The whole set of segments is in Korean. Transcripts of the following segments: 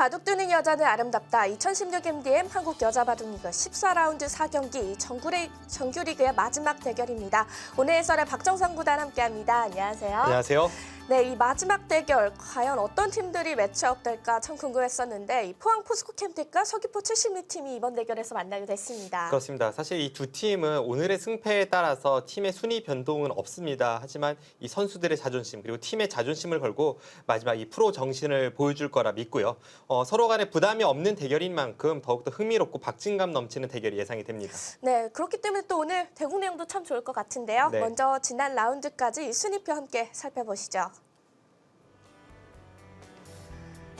바둑 두는 여자는 아름답다. 2016 MDM 한국 여자 바둑리그 14라운드 4경기 정규리그의 마지막 대결입니다. 오늘 해설의 박정상 구단 함께합니다. 안녕하세요. 안녕하세요. 네, 이 마지막 대결 과연 어떤 팀들이 매치업 될까 참 궁금했었는데 이 포항 포스코캠텍과 서귀포 72팀이 이번 대결에서 만나게 됐습니다. 그렇습니다. 사실 이 두 팀은 오늘의 승패에 따라서 팀의 순위 변동은 없습니다. 하지만 이 선수들의 자존심 그리고 팀의 자존심을 걸고 마지막 이 프로 정신을 보여줄 거라 믿고요. 서로 간에 부담이 없는 대결인 만큼 더욱더 흥미롭고 박진감 넘치는 대결이 예상이 됩니다. 네, 그렇기 때문에 또 오늘 대국 내용도 참 좋을 것 같은데요. 네. 먼저 지난 라운드까지 순위표 함께 살펴보시죠.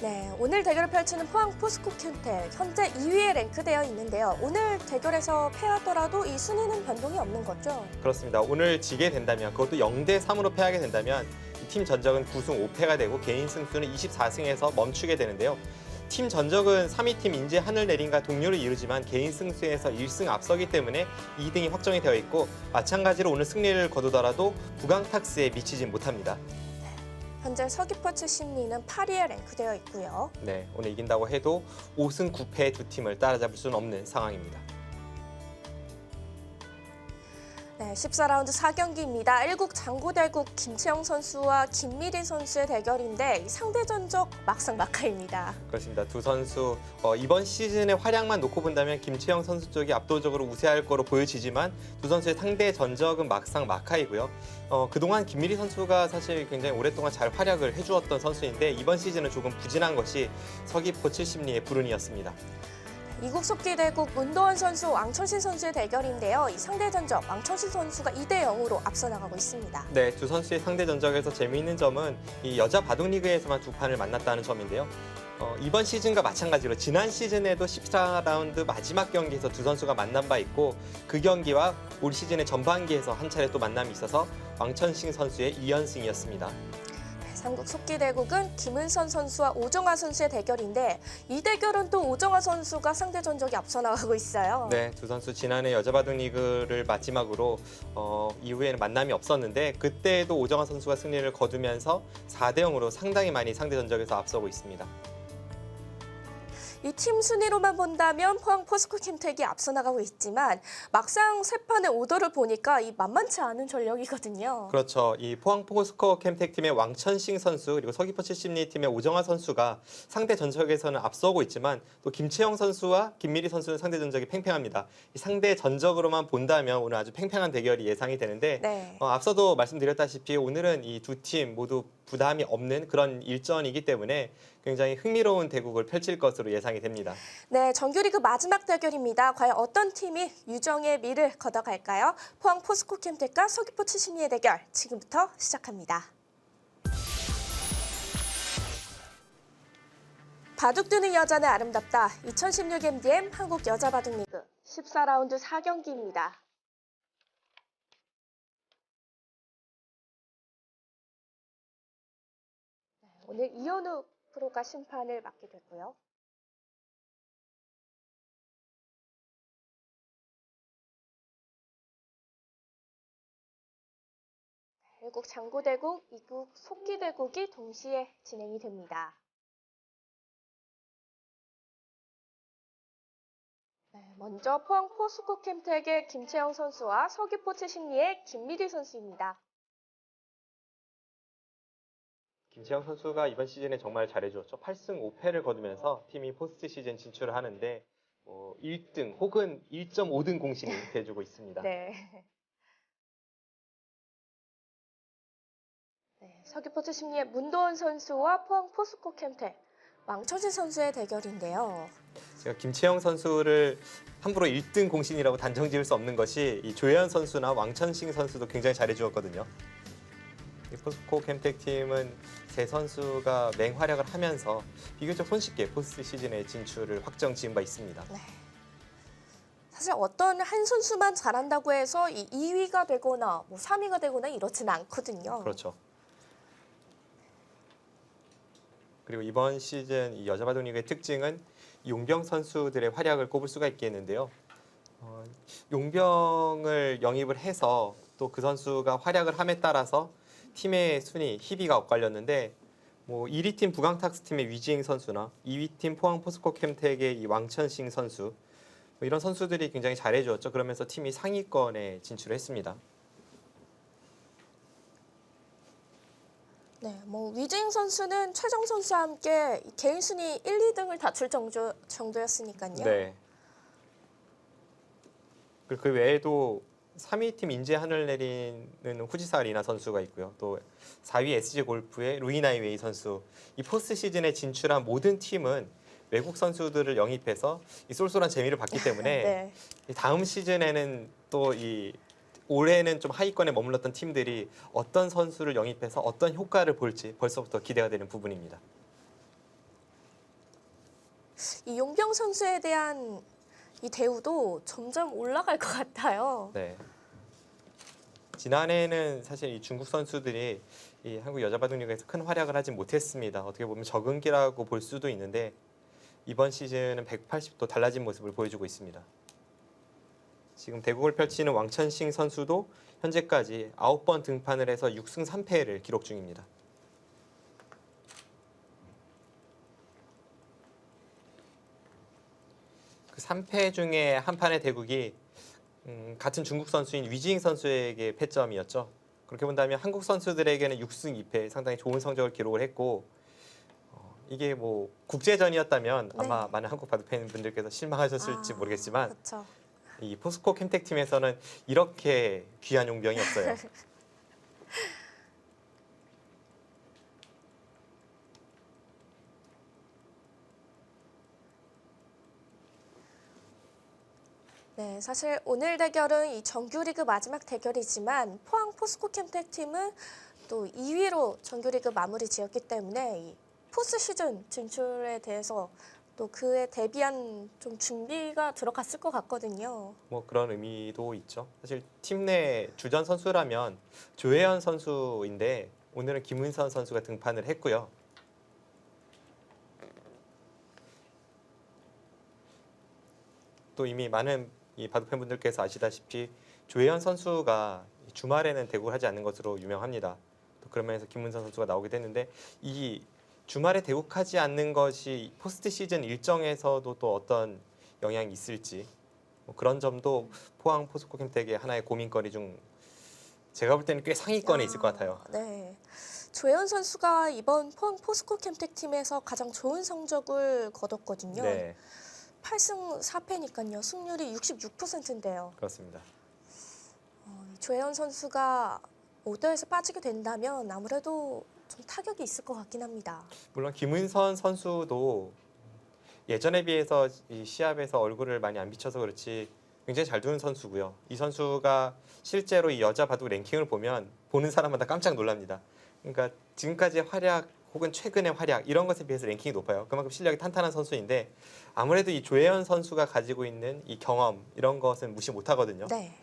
네, 오늘 대결을 펼치는 포항 포스코캠텍 현재 2위에 랭크되어 있는데요. 오늘 대결에서 패하더라도 이 순위는 변동이 없는 거죠? 그렇습니다. 오늘 지게 된다면 그것도 0대 3으로 패하게 된다면 이 팀 전적은 9승 5패가 되고 개인 승수는 24승에서 멈추게 되는데요. 팀 전적은 3위 팀 인제 하늘내림과 동료를 이루지만 개인 승수에서 1승 앞서기 때문에 2등이 확정이 되어 있고 마찬가지로 오늘 승리를 거두더라도 부강탁스에 미치진 못합니다. 현재 서귀포 출신리는 8위에 랭크되어 있고요. 네, 오늘 이긴다고 해도 5승 9패 두 팀을 따라잡을 수는 없는 상황입니다. 네, 14라운드 4경기입니다. 1국 장고대국 김채영 선수와 김미리 선수의 대결인데 상대 전적 막상막하입니다. 그렇습니다. 두 선수 이번 시즌의 활약만 놓고 본다면 김채영 선수 쪽이 압도적으로 우세할 거로 보여지지만 두 선수의 상대 전적은 막상막하이고요. 그동안 김미리 선수가 사실 굉장히 오랫동안 잘 활약을 해주었던 선수인데 이번 시즌은 조금 부진한 것이 서귀포 70리의 불운이었습니다. 이국 속기대국 문도원 선수, 왕천신 선수의 대결인데요. 이 상대 전적 왕천신 선수가 2대 0으로 앞서 나가고 있습니다. 네, 두 선수의 상대 전적에서 재미있는 점은 이 여자 바둑리그에서만 두 판을 만났다는 점인데요. 이번 시즌과 마찬가지로 지난 시즌에도 14라운드 마지막 경기에서 두 선수가 만난 바 있고 그 경기와 올 시즌의 전반기에서 한 차례 또 만남이 있어서 왕천신 선수의 2연승이었습니다. 삼국 속기대국은 김은선 선수와 오정아 선수의 대결인데 이 대결은 또 오정아 선수가 상대 전적이 앞서 나가고 있어요. 네, 두 선수 지난해 여자 바둑리그를 마지막으로 이후에는 만남이 없었는데 그때도 오정아 선수가 승리를 거두면서 4대 0으로 상당히 많이 상대 전적에서 앞서고 있습니다. 이 팀 순위로만 본다면 포항 포스코캠텍이 앞서 나가고 있지만 막상 세 판의 오더를 보니까 이 만만치 않은 전력이거든요. 그렇죠. 이 포항 포스코 캠텍 팀의 왕천싱 선수 그리고 서귀포 70리 팀의 오정아 선수가 상대 전적에서는 앞서고 있지만 또 김채영 선수와 김미리 선수는 상대 전적이 팽팽합니다. 이 상대 전적으로만 본다면 오늘 아주 팽팽한 대결이 예상이 되는데 네. 앞서도 말씀드렸다시피 오늘은 이 두 팀 모두 부담이 없는 그런 일전이기 때문에 굉장히 흥미로운 대국을 펼칠 것으로 예상이 됩니다. 네, 정규리그 마지막 대결입니다. 과연 어떤 팀이 유정의 미를 걷어갈까요? 포항 포스코캠텍과 서귀포 70리의 대결 지금부터 시작합니다. 바둑 두는 여자는 아름답다. 2016 MDM 한국 여자 바둑리그 14라운드 4경기입니다. 오늘 이현우 프로가 심판을 맡게 됐고요. 일국 장고대국, 이국 속기대국이 동시에 진행이 됩니다. 네, 먼저 포항 포스코캠텍의 김채영 선수와 서귀포 최신리의 김미리 선수입니다. 김채영 선수가 이번 시즌에 정말 잘해주었죠. 8승 5패를 거두면서 팀이 포스트 시즌 진출을 하는데 1등 혹은 1.5등 공신이 돼주고 있습니다. 네. 네, 서귀포 최신리의 문도원 선수와 포항 포스코캠텍 왕천신 선수의 대결인데요. 제가 김채영 선수를 함부로 1등 공신이라고 단정 지을 수 없는 것이 이 조혜연 선수나 왕천싱 선수도 굉장히 잘해주었거든요. 이 포스코 캠텍 팀은 세 선수가 맹활약을 하면서 비교적 손쉽게 포스트 시즌에 진출을 확정 지은 바 있습니다. 네. 사실 어떤 한 선수만 잘한다고 해서 이 2위가 되거나 뭐 3위가 되거나 이렇지는 않거든요. 그렇죠. 그리고 이번 시즌 이 여자 바둑리그의 특징은 용병 선수들의 활약을 꼽을 수가 있겠는데요. 용병을 영입을 해서 또 그 선수가 활약을 함에 따라서 팀의 순위, 희비가 엇갈렸는데 뭐 1위 팀 부강탁스팀의 위지잉 선수나 2위 팀 포항 포스코 캠텍의 이 왕천싱 선수 뭐 이런 선수들이 굉장히 잘해주었죠. 그러면서 팀이 상위권에 진출했습니다. 네, 뭐 위즈잉 선수는 최정 선수와 함께 개인 순위 1, 2등을 다툴 정도였으니까요. 네. 그리고 그 외에도 3위 팀 인제 하늘내리는 후지사 리나 선수가 있고요. 또 4위 SG 골프의 루이나이 웨이 선수. 이 포스트 시즌에 진출한 모든 팀은 외국 선수들을 영입해서 이 쏠쏠한 재미를 봤기 때문에 네. 이 다음 시즌에는 또 이 올해는 좀 하위권에 머물렀던 팀들이 어떤 선수를 영입해서 어떤 효과를 볼지 벌써부터 기대가 되는 부분입니다. 이 용병 선수에 대한 이 대우도 점점 올라갈 것 같아요. 네. 지난해에는 사실 이 중국 선수들이 이 한국 여자바둑리그에서 큰 활약을 하지 못했습니다. 어떻게 보면 적응기라고 볼 수도 있는데 이번 시즌은 180도 달라진 모습을 보여주고 있습니다. 지금 대국을 펼치는 왕천싱 선수도 현재까지 9번 등판을 해서 6승 3패를 기록 중입니다. 그 3패 중에 한 판의 대국이 같은 중국 선수인 위지잉 선수에게 패점이었죠. 그렇게 본다면 한국 선수들에게는 6승 2패 상당히 좋은 성적을 기록을 했고 이게 뭐 국제전이었다면 네. 아마 많은 한국 바둑 팬분들께서 실망하셨을지 모르겠지만 그렇죠. 이 포스코 캠텍 팀에서는 이렇게 귀한 용병이 없어요. 네, 사실 오늘 대결은 이 정규리그 마지막 대결이지만 포항 포스코 캠텍 팀은 또 2위로 정규리그 마무리 지었기 때문에 이 포스트 시즌 진출에 대해서 또 그에 대비한 좀 준비가 들어갔을 것 같거든요. 뭐 그런 의미도 있죠. 사실 팀 내 주전 선수라면 조혜연 선수인데 오늘은 김은선 선수가 등판을 했고요. 또 이미 많은 이 바둑 팬분들께서 아시다시피 조혜연 선수가 주말에는 대구를 하지 않는 것으로 유명합니다. 또 그런 면에서 김은선 선수가 나오게 됐는데 이 주말에 대국하지 않는 것이 포스트 시즌 일정에서도 또 어떤 영향이 있을지 뭐 그런 점도 포항 포스코 캠텍의 하나의 고민거리 중 제가 볼 때는 꽤 상위권에 있을 것 같아요. 네. 조혜연 선수가 이번 포항 포스코 캠텍 팀에서 가장 좋은 성적을 거뒀거든요. 네, 8승 4패니까요. 승률이 66%인데요. 그렇습니다. 조혜연 선수가 오더에서 빠지게 된다면 아무래도 좀 타격이 있을 것 같긴 합니다. 물론 김은선 선수도 예전에 비해서 이 시합에서 얼굴을 많이 안 비춰서 그렇지 굉장히 잘 두는 선수고요. 이 선수가 실제로 이 여자 바둑 랭킹을 보면 보는 사람마다 깜짝 놀랍니다. 그러니까 지금까지의 활약 혹은 최근의 활약 이런 것에 비해서 랭킹이 높아요. 그만큼 실력이 탄탄한 선수인데 아무래도 이 조혜연 선수가 가지고 있는 이 경험 이런 것은 무시 못하거든요. 네.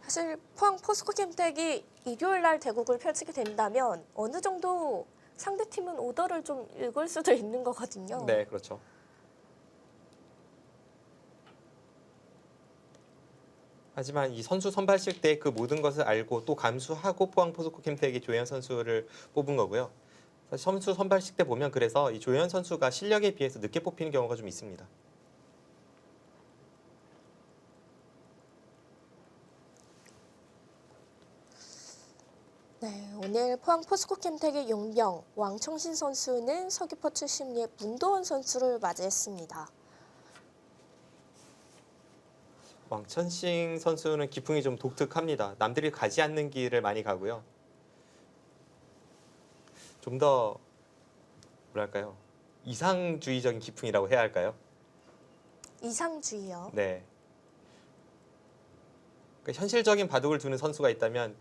사실 포항 포스코 캠텍이 일요일 날 대국을 펼치게 된다면 어느 정도 상대팀은 오더를 좀 읽을 수도 있는 거거든요. 네, 그렇죠. 하지만 이 선수 선발식 때 그 모든 것을 알고 또 감수하고 포항 포스코 캠텍이 조혜연 선수를 뽑은 거고요. 사실 선수 선발식 때 보면 그래서 이 조혜연 선수가 실력에 비해서 늦게 뽑히는 경우가 좀 있습니다. 네, 오늘 포항 포스코 캠텍의 용병 왕청신 선수는 서귀포 출신의 문도원 선수를 맞이했습니다. 왕천싱 선수는 기풍이 좀 독특합니다. 남들이 가지 않는 길을 많이 가고요. 좀 더 뭐랄까요? 이상주의적인 기풍이라고 해야 할까요? 이상주의요. 네. 그러니까 현실적인 바둑을 두는 선수가 있다면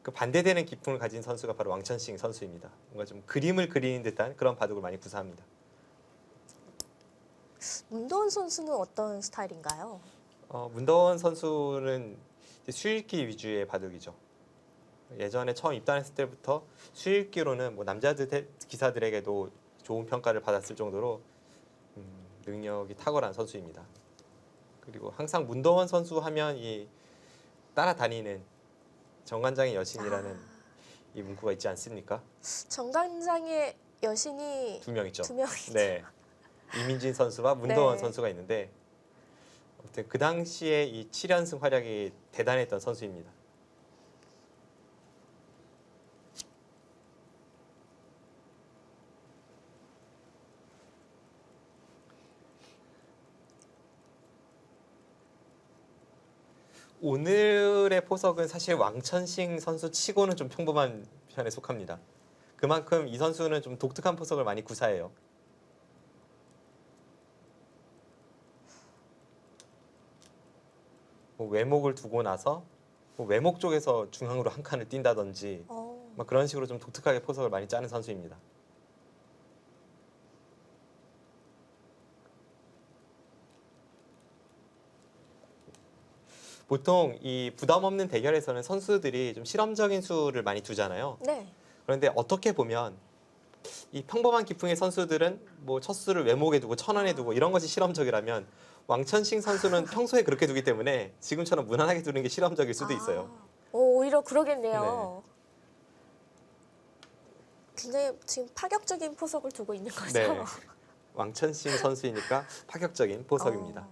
그 반대되는 기풍을 가진 선수가 바로 왕천싱 선수입니다. 뭔가 좀 그림을 그리는 듯한 그런 바둑을 많이 구사합니다. 문도원 선수는 어떤 스타일인가요? 문더원 선수는 이제 수읽기 위주의 바둑이죠. 예전에 처음 입단했을 때부터 수읽기로는 뭐 남자들 기사들에게도 좋은 평가를 받았을 정도로 능력이 탁월한 선수입니다. 그리고 항상 문더원 선수 하면 이 따라다니는 정관장의 여신이라는 이 문구가 있지 않습니까? 정관장의 여신이 두 명 있죠. 두 명이죠. 네. 이민진 선수와 문동원 네. 선수가 있는데 아무튼 그 당시에 이 7연승 활약이 대단했던 선수입니다. 오늘의 포석은 사실 왕천식 선수 치고는 좀 평범한 편에 속합니다. 그만큼 이 선수는 좀 독특한 포석을 많이 구사해요. 뭐 외목을 두고 나서 뭐 외목 쪽에서 중앙으로 한 칸을 뛴다든지 막 그런 식으로 좀 독특하게 포석을 많이 짜는 선수입니다. 보통 이 부담 없는 대결에서는 선수들이 좀 실험적인 수를 많이 두잖아요. 네. 그런데 어떻게 보면 이 평범한 기풍의 선수들은 뭐 첫 수를 외목에 두고 천안에 두고 이런 것이 실험적이라면 왕천식 선수는 평소에 그렇게 두기 때문에 지금처럼 무난하게 두는 게 실험적일 수도 있어요. 오히려 그러겠네요. 굉장히 지금 파격적인 포석을 두고 있는 거죠. 네. 왕천식 선수이니까 파격적인 포석입니다.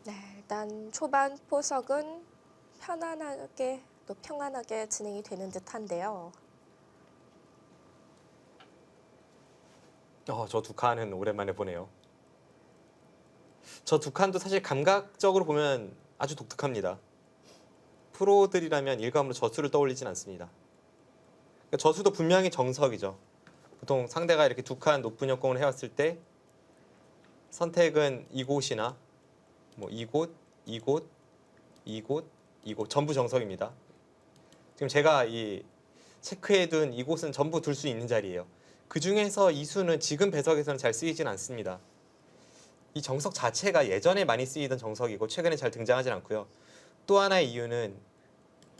네, 일단 초반 포석은 편안하게 또 평안하게 진행이 되는 듯한데요. 저 두 칸은 오랜만에 보네요. 저 두 칸도 사실 감각적으로 보면 아주 독특합니다. 프로들이라면 일감으로 저수를 떠올리진 않습니다. 그러니까 저수도 분명히 정석이죠. 보통 상대가 이렇게 두 칸 높은 역공을 해왔을 때 선택은 이곳이나 뭐 이곳, 이곳, 이곳, 이곳 전부 정석입니다. 지금 제가 이 체크해둔 이곳은 전부 둘 수 있는 자리예요. 그 중에서 이 수는 지금 배석에서는 잘 쓰이진 않습니다. 이 정석 자체가 예전에 많이 쓰이던 정석이고 최근에 잘 등장하진 않고요. 또 하나의 이유는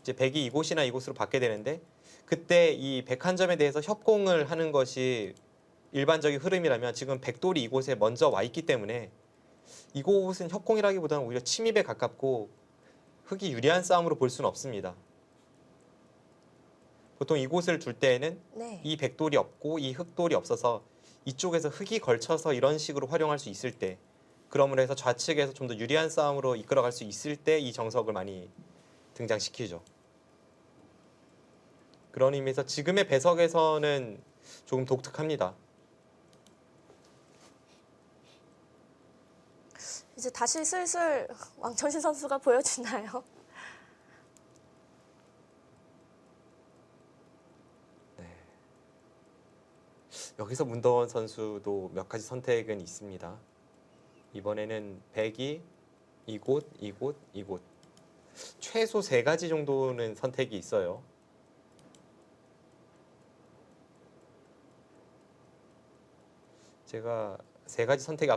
이제 백이 이곳이나 이곳으로 받게 되는데 그때 이 백한점에 대해서 협공을 하는 것이 일반적인 흐름이라면 지금 백돌이 이곳에 먼저 와 있기 때문에 이곳은 협공이라기보다는 오히려 침입에 가깝고 흑이 유리한 싸움으로 볼 수는 없습니다. 보통 이곳을 둘 때에는 네. 이 백돌이 없고 이 흑돌이 없어서 이쪽에서 흑이 걸쳐서 이런 식으로 활용할 수 있을 때 그러므로 해서 좌측에서 좀 더 유리한 싸움으로 이끌어갈 수 있을 때 이 정석을 많이 등장시키죠. 그런 의미에서 지금의 배석에서는 조금 독특합니다. 이제 다시 슬슬 왕천식 선수가 보여주나요? 여기서 문동원 선수도 몇 가지 선택은 있습니다. 이번에는 백이 이곳, 이곳, 이곳. 최소 3가지 정도는 선택이 있어요. 제가 3가지 선택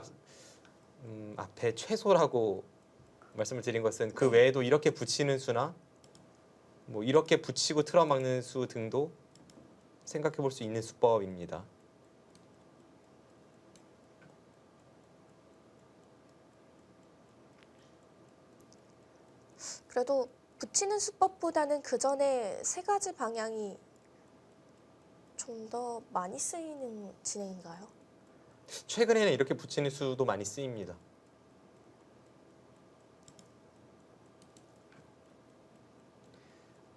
앞에 최소라고 말씀을 드린 것은 그 외에도 이렇게 붙이는 수나 뭐 이렇게 붙이고 틀어막는 수 등도 생각해 볼 수 있는 수법입니다. 그래도 붙이는 수법보다는 그 전에 3가지 방향이 좀 더 많이 쓰이는 진행인가요? 최근에는 이렇게 붙이는 수도 많이 쓰입니다.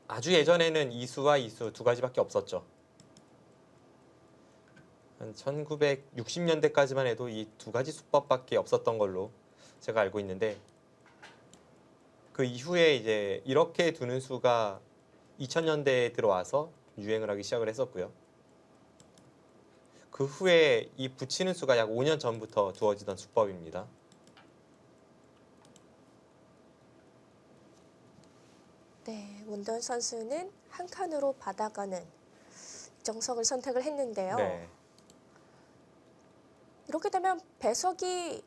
아주 예전에는 이 수와 이 수 2가지밖에 없었죠. 한 1960년대까지만 해도 이 2가지 수법밖에 없었던 걸로 제가 알고 있는데 그 이후에 이제 이렇게 두는 수가 2000년대에 들어와서 유행을 하기 시작을 했었고요. 그 후에 이 붙이는 수가 약 5년 전부터 두어지던 수법입니다. 네, 문동원 선수는 한 칸으로 받아가는 정석을 선택을 했는데요. 네. 이렇게 되면 배석이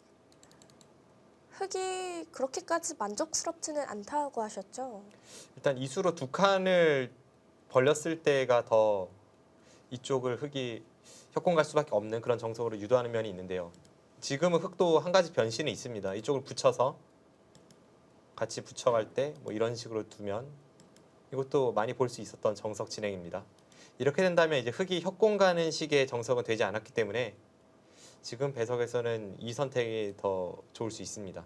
흙이 그렇게까지 만족스럽지는 않다고 하셨죠? 일단 이수로 두 칸을 벌렸을 때가 더 이쪽을 흙이 협공 갈 수밖에 없는 그런 정석으로 유도하는 면이 있는데요. 지금은 흙도 한 가지 변신이 있습니다. 이쪽을 붙여서 같이 붙여갈 때 뭐 이런 식으로 두면 이것도 많이 볼 수 있었던 정석 진행입니다. 이렇게 된다면 이제 흙이 협공 가는 식의 정석은 되지 않았기 때문에 지금 배석에서는 이 선택이 더 좋을 수 있습니다.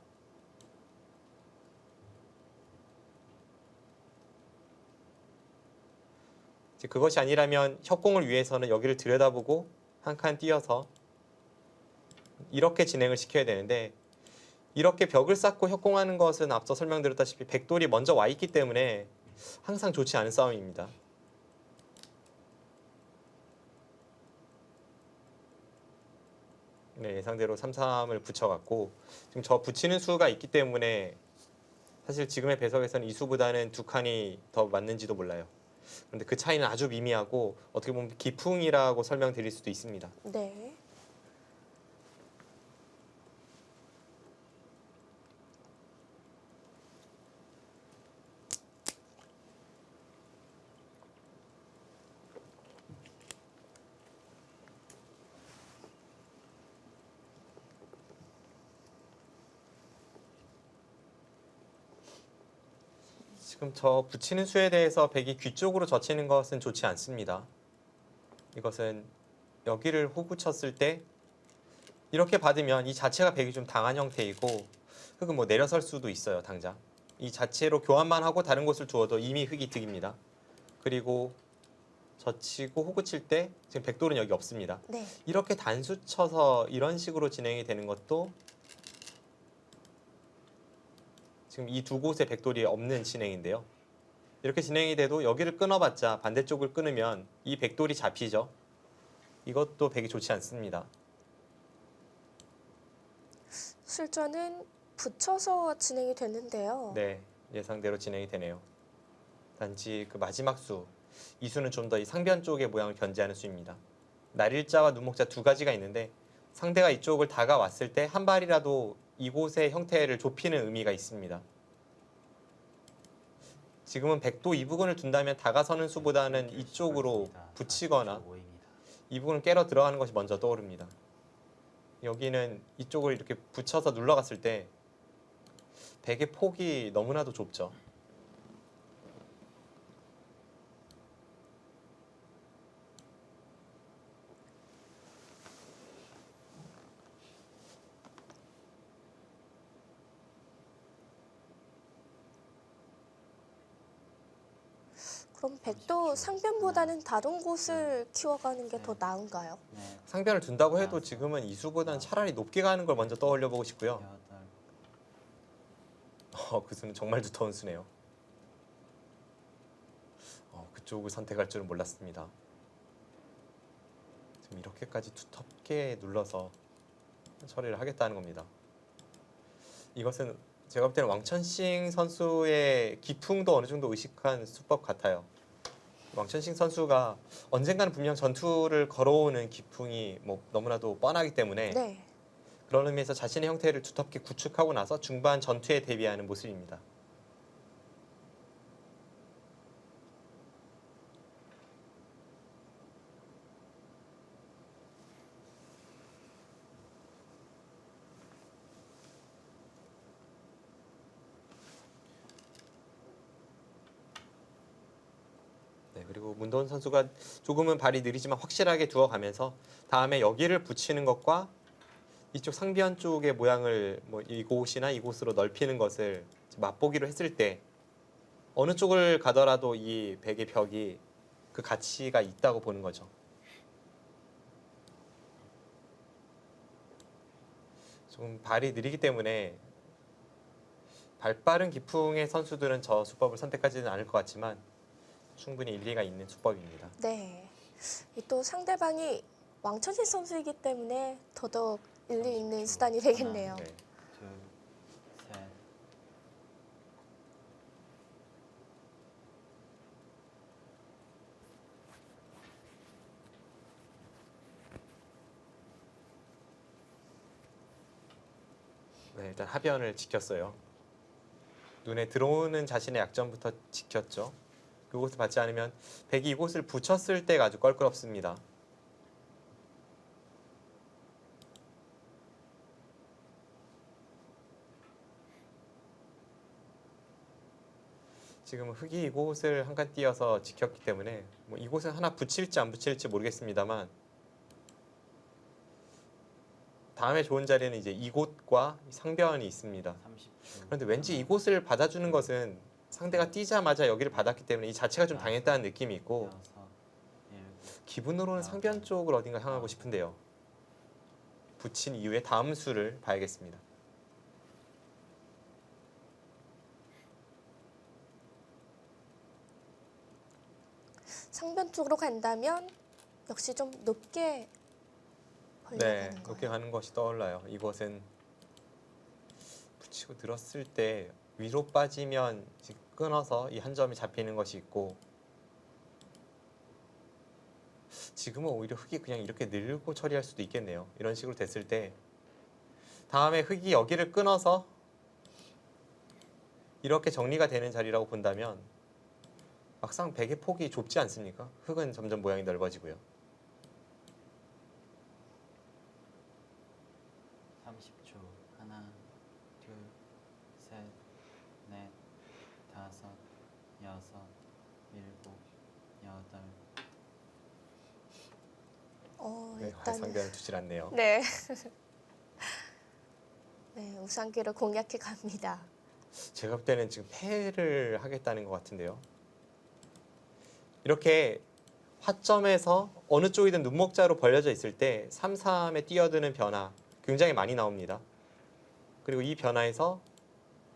이제 그것이 아니라면 협공을 위해서는 여기를 들여다보고 한 칸 띄어서 이렇게 진행을 시켜야 되는데 이렇게 벽을 쌓고 협공하는 것은 앞서 설명드렸다시피 백돌이 먼저 와 있기 때문에 항상 좋지 않은 싸움입니다. 네, 예상대로 3-3을 붙여갔고 지금 저 붙이는 수가 있기 때문에 사실 지금의 배석에서는 이 수보다는 두 칸이 더 맞는지도 몰라요. 그런데 그 차이는 아주 미미하고 어떻게 보면 기풍이라고 설명드릴 수도 있습니다. 네. 지금 저 붙이는 수에 대해서 백이 귀 쪽으로 젖히는 것은 좋지 않습니다. 이것은 여기를 호구 쳤을 때 이렇게 받으면 이 자체가 백이 좀 당한 형태이고 흙은 뭐 내려설 수도 있어요, 당장. 이 자체로 교환만 하고 다른 곳을 두어도 이미 흙이 득입니다. 그리고 젖히고 호구 칠 때 지금 백돌은 여기 없습니다. 네. 이렇게 단수 쳐서 이런 식으로 진행이 되는 것도 지금 이 두 곳에 백돌이 없는 진행인데요. 이렇게 진행이 돼도 여기를 끊어봤자 반대쪽을 끊으면 이 백돌이 잡히죠. 이것도 백이 좋지 않습니다. 술전은 붙여서 진행이 됐는데요. 네, 예상대로 진행이 되네요. 단지 그 마지막 수, 이 수는 좀 더 이 상변 쪽의 모양을 견지하는 수입니다. 날일자와 눈목자 두 가지가 있는데 상대가 이쪽을 다가왔을 때 한 발이라도 이곳의 형태를 좁히는 의미가 있습니다. 지금은 백도 이 부분을 둔다면 다가서는 수보다는 이쪽으로 붙이거나 이 부분을 깨러 들어가는 것이 먼저 떠오릅니다. 여기는 이쪽을 이렇게 붙여서 눌러갔을 때 백의 폭이 너무나도 좁죠. 그럼 백도 상변보다는 다른 곳을 키워가는 게 더 나은가요? 상변을 둔다고 해도 지금은 이수보다는 차라리 높게 가는 걸 먼저 떠올려 보고 싶고요. 그 수는 정말 두터운 수네요. 그쪽을 선택할 줄은 몰랐습니다. 지금 이렇게까지 두텁게 눌러서 처리를 하겠다는 겁니다. 이것은 제가 볼 때는 왕천싱 선수의 기풍도 어느 정도 의식한 수법 같아요. 왕천싱 선수가 언젠가는 분명 전투를 걸어오는 기풍이 뭐 너무나도 뻔하기 때문에 네. 그런 의미에서 자신의 형태를 두텁게 구축하고 나서 중반 전투에 대비하는 모습입니다. 네, 그리고 문도원 선수가 조금은 발이 느리지만 확실하게 두어가면서 다음에 여기를 붙이는 것과 이쪽 상변 쪽의 모양을 뭐 이곳이나 이곳으로 넓히는 것을 맛보기로 했을 때 어느 쪽을 가더라도 이 백의 벽이 그 가치가 있다고 보는 거죠. 좀 발이 느리기 때문에 발 빠른 기풍의 선수들은 저 수법을 선택하지는 않을 것 같지만 충분히 일리가 있는 수법입니다. 네. 이 또 상대방이 왕천식 선수이기 때문에 더더욱 일리 있는 수단이 되겠네요. 네. 둘, 셋. 네, 일단 하변을 지켰어요. 눈에 들어오는 자신의 약점부터 지켰죠. 그곳을 받지 않으면 백이 이곳을 붙였을 때가 아주 껄끄럽습니다. 지금 흑이 이곳을 한 칸 띄어서 지켰기 때문에 뭐 이곳을 하나 붙일지 안 붙일지 모르겠습니다만 다음에 좋은 자리는 이제 이곳과 상변이 있습니다. 30초. 그런데 왠지 이곳을 받아주는 것은 상대가 뛰자마자 여기를 받았기 때문에 이 자체가 좀 당했다는 느낌이 있고 6, 7, 기분으로는 상변 쪽을 어딘가 향하고 싶은데요. 붙인 이후에 다음 수를 봐야겠습니다. 상변 쪽으로 간다면 역시 좀 높게 네, 벌려가는 높게 거예요. 가는 것이 떠올라요. 이것은 붙이고 들었을 때 위로 빠지면 지금 끊어서 이 한 점이 잡히는 것이 있고 지금은 오히려 흑이 그냥 이렇게 늘고 처리할 수도 있겠네요. 이런 식으로 됐을 때 다음에 흑이 여기를 끊어서 이렇게 정리가 되는 자리라고 본다면 막상 백의 폭이 좁지 않습니까? 흑은 점점 모양이 넓어지고요. 30초. 하나, 둘, 셋, 넷, 다섯, 여섯, 일곱, 여덟. 네, 일단 상대는 두질 않네요. 네. 네, 우상귀를 공략해 갑니다. 제가 볼 때는 지금 패를 하겠다는 것 같은데요. 이렇게 화점에서 어느 쪽이든 눈목자로 벌려져 있을 때 3, 3에 뛰어드는 변화 굉장히 많이 나옵니다. 그리고 이 변화에서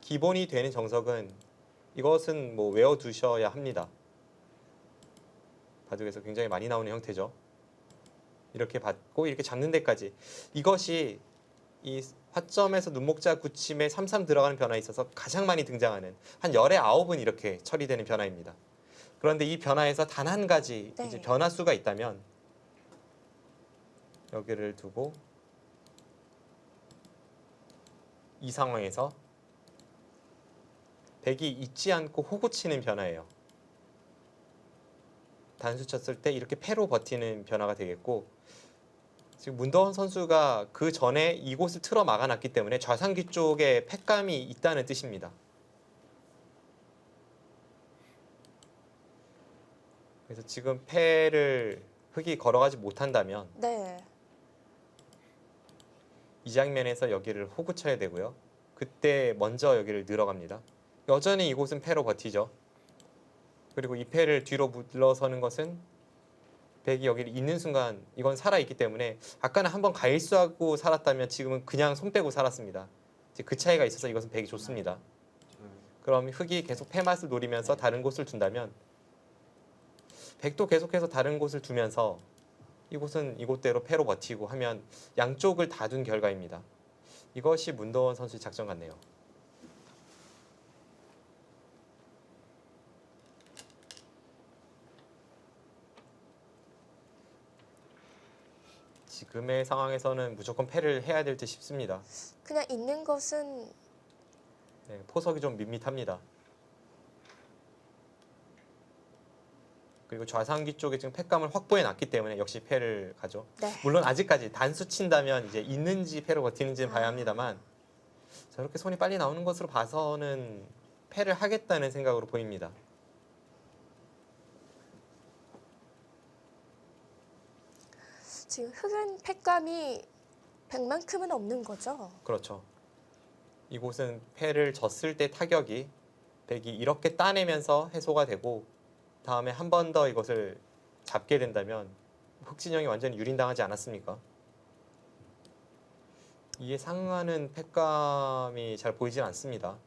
기본이 되는 정석은 이것은 뭐 외워두셔야 합니다. 바둑에서 굉장히 많이 나오는 형태죠. 이렇게 받고 이렇게 잡는 데까지 이것이 이 화점에서 눈목자 굳힘에 3-3 들어가는 변화에 있어서 가장 많이 등장하는 한 열의 9은 이렇게 처리되는 변화입니다. 그런데 이 변화에서 단 한 가지 네. 이제 변화수가 있다면 여기를 두고 이 상황에서 백이 잊지 않고 호구 치는 변화예요. 단수 쳤을 때 이렇게 패로 버티는 변화가 되겠고 지금 문더원 선수가 그 전에 이곳을 틀어 막아놨기 때문에 좌상귀 쪽에 패감이 있다는 뜻입니다. 그래서 지금 패를 흑이 걸어가지 못한다면 네. 이 장면에서 여기를 호구 쳐야 되고요. 그때 먼저 여기를 늘어갑니다. 여전히 이곳은 패로 버티죠. 그리고 이 패를 뒤로 물러서는 것은 백이 여기를 잇는 순간 이건 살아있기 때문에 아까는 한번 가일수하고 살았다면 지금은 그냥 손 빼고 살았습니다. 이제 그 차이가 있어서 이것은 백이 좋습니다. 둘, 그럼 흑이 계속 패 맛을 노리면서 다른 곳을 둔다면 백도 계속해서 다른 곳을 두면서 이곳은 이곳대로 패로 버티고 하면 양쪽을 다 둔 결과입니다. 이것이 문더원 선수의 작전 같네요. 지금의 상황에서는 무조건 패를 해야 될 듯 싶습니다. 그냥 있는 것은 네, 포석이 좀 밋밋합니다. 그리고 좌상귀 쪽에 지금 패감을 확보해 놨기 때문에 역시 패를 가죠. 네. 물론 아직까지 단수 친다면 이제 있는지 패로 버티는지는 봐야 합니다만 저렇게 손이 빨리 나오는 것으로 봐서는 패를 하겠다는 생각으로 보입니다. 지금 흑은 패감이 100만큼은 없는 거죠. 그렇죠. 이곳은 패를 졌을 때 타격이 백이 이렇게 따내면서 해소가 되고 다음에 한 번 더 이것을 잡게 된다면 흑진영이 완전히 유린당하지 않았습니까? 이에 상응하는 패감이 잘 보이진 않습니다.